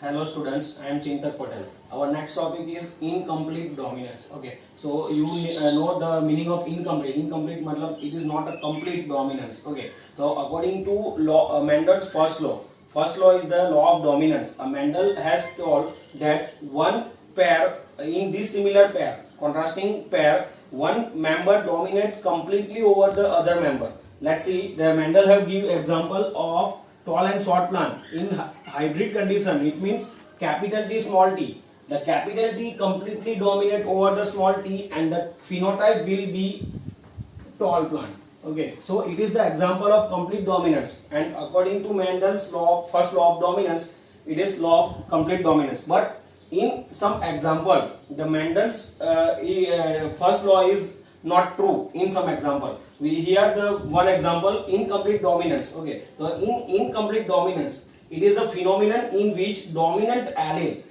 Hello students, I am Chintak Patel. Our next topic is incomplete dominance. Okay, so you know the meaning of incomplete. Incomplete matlab it is not a complete dominance. Okay, so according to law, Mendel's first law is the law of dominance. Mendel has told that one pair in this similar pair, contrasting pair, one member dominate completely over the other member. Let's see. The Mendel have give example of tall and short plant in hybrid condition. It means capital T small t. The capital T completely dominate over the small t and the phenotype will be tall plant. Okay, so it is the example of complete dominance, and according to Mendel's law, first law of dominance, it is law of complete dominance. But in some example, the Mendel's first law is not true. In some example, we hear the one example, incomplete dominance. Okay, so in incomplete dominance, it is a phenomenon in which dominant allele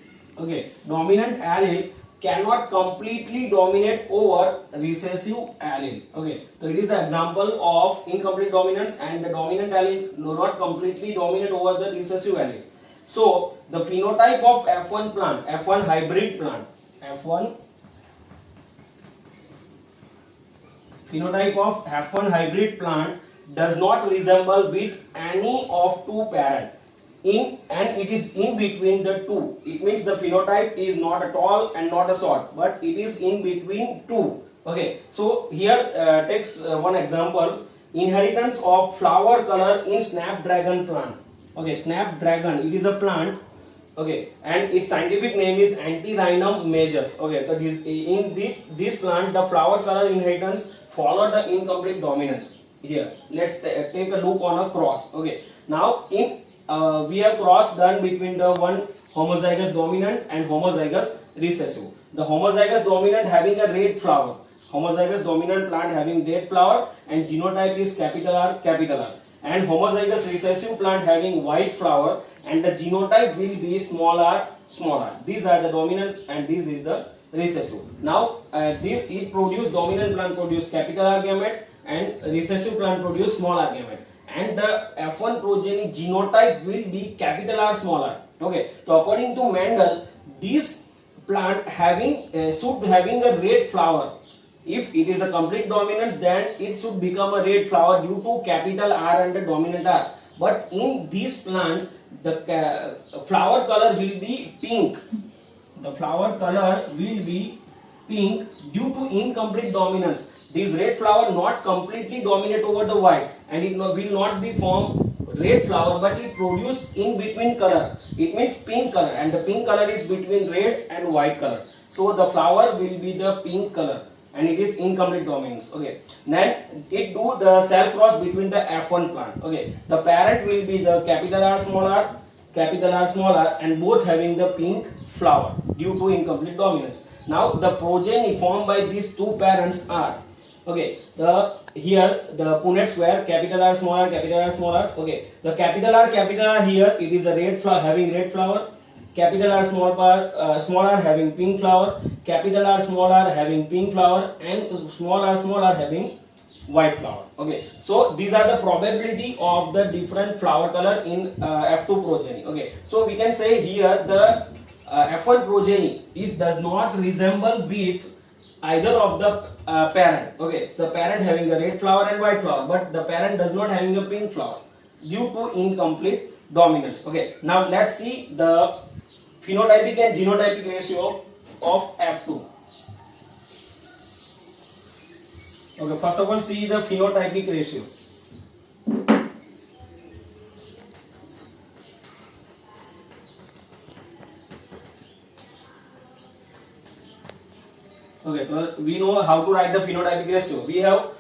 cannot completely dominate over recessive allele. Okay, so it is an example of incomplete dominance, and the dominant allele do not completely dominate over the recessive allele. So the phenotype of F1 plant, F1 hybrid plant, F1 phenotype of F1 hybrid plant does not resemble with any of two parent and it is in between the two. It means the phenotype is not a tall and not a short, but it is in between two. Okay, so here takes one example, inheritance of flower color in snapdragon plant. Okay, snapdragon, it is a plant. Okay, and its scientific name is Antirrhinum majus. Okay, so this plant, the flower color inheritance follow the incomplete dominance. Here, let's take a look on a cross. Okay, now in we have cross done between the one homozygous dominant and homozygous recessive. The homozygous dominant having a red flower, homozygous dominant plant having red flower, and genotype is capital R, and homozygous recessive plant having white flower, and the genotype will be small r. These are the dominant and this is the recessive. Now it produce, dominant plant produce capital R gamete and recessive plant produce small r gamete, and the F1 progeny genotype will be capital R, small r. Okay, so according to Mendel, this plant having should having a red flower. If it is a complete dominance, then it should become a red flower due to capital R and the dominant R. But in this plant, the flower color will be pink. The flower color will be pink due to incomplete dominance. This red flower not completely dominate over the white, and it will not be form red flower, but it produce in between color. It means pink color, and the pink color is between red and white color. So the flower will be the pink color, and it is incomplete dominance. Okay, then it do the cell cross between the F1 plant. Okay, the parent will be the capital R, small r, and both having the pink flower due to incomplete dominance. Now the progeny formed by these two parents are, okay, here the Punnett square, capital R, small r. Okay, the capital R here, it is a red flower having red flower, capital R, small r having pink flower, capital R, small r having pink flower, and small r having white flower. Okay, so these are the probability of the different flower color in F2 progeny. Okay, so we can say here the F1 progeny does not resemble with either of the parent. Okay, so parent having a red flower and white flower, but the parent does not having a pink flower due to incomplete dominance. Okay, now let's see the phenotypic and genotypic ratio of F2. Okay, first of all, see the phenotypic ratio. Okay, so we know how to write the phenotypic ratio. We have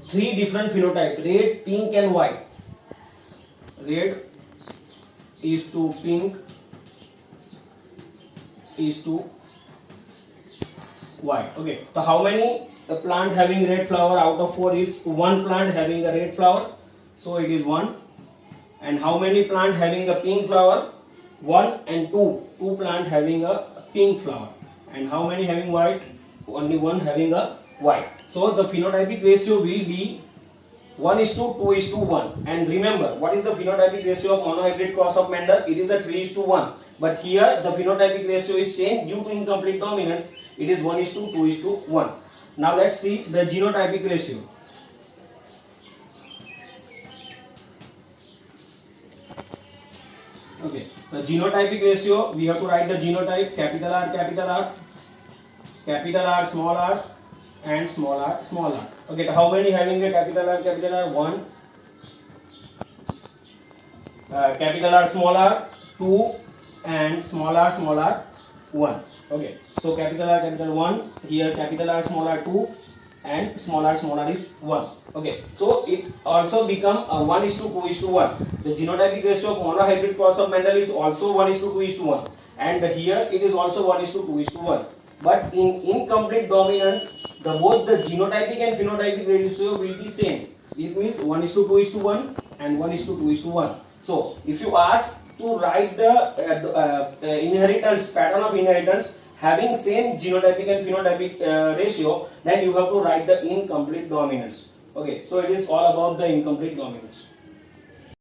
three different phenotypes: red, pink, and white. Red is to pink is to white. Okay, so how many plant having red flower out of 4 is one plant having a red flower, so it is 1. And how many plant having a pink flower? 1 and 2 plant having a pink flower. And how many having white? Only 1 having a white. So the phenotypic ratio will be 1:2:1. And remember, what is the phenotypic ratio of monohybrid cross of Mendel? It is a 3:1. but here the phenotypic ratio is changed due to incomplete dominance. It is 1:2:1. Now let's see the genotypic ratio. Okay, the genotypic ratio, we have to write the genotype: capital R, capital R, capital R, small r, and small r, small r. Okay, so how many having the capital R, capital R? 1. Capital R, small r, 2, and small r, 1. Okay, so capital R 1, here capital R, small r 2, and small r is 1. Okay, so it also become a 1:2:1. The genotypic ratio of monohybrid cross of Mendel is also 1:2:1, and here it is also 1:2:1. But in incomplete dominance, both the genotypic and phenotypic ratio will be same. This means 1:2:1 and 1:2:1. So if you ask to write the inheritance, pattern of inheritance having same genotypic and phenotypic ratio, then you have to write the incomplete dominance. Okay, so it is all about the incomplete dominance.